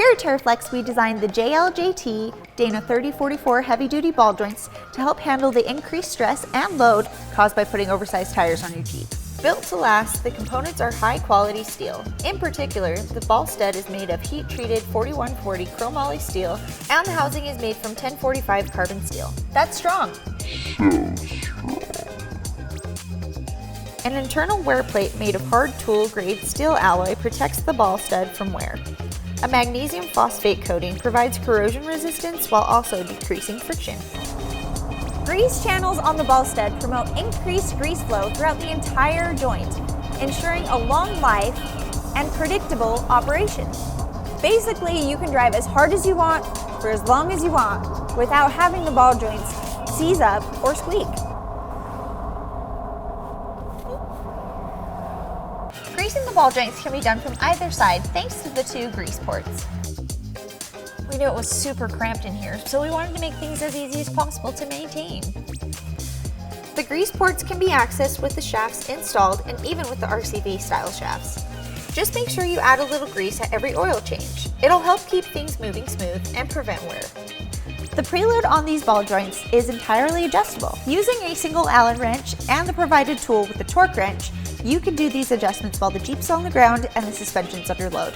Here at TeraFlex, we designed the JL JT Dana 3044 heavy-duty ball joints to help handle the increased stress and load caused by putting oversized tires on your Jeep. Built to last, the components are high-quality steel. In particular, the ball stud is made of heat-treated 4140 chromoly steel, and the housing is made from 1045 carbon steel. That's strong! An internal wear plate made of hard tool-grade steel alloy protects the ball stud from wear. A magnesium phosphate coating provides corrosion resistance while also decreasing friction. Grease channels on the ball stud promote increased grease flow throughout the entire joint, ensuring a long life and predictable operation. Basically, you can drive as hard as you want for as long as you want without having the ball joints seize up or squeak. Greasing the ball joints can be done from either side thanks to the two grease ports. We knew it was super cramped in here, so we wanted to make things as easy as possible to maintain. The grease ports can be accessed with the shafts installed and even with the RCV style shafts. Just make sure you add a little grease at every oil change. It'll help keep things moving smooth and prevent wear. The preload on these ball joints is entirely adjustable. Using a single Allen wrench and the provided tool with the torque wrench, you can do these adjustments while the Jeep's on the ground and the suspension's under load.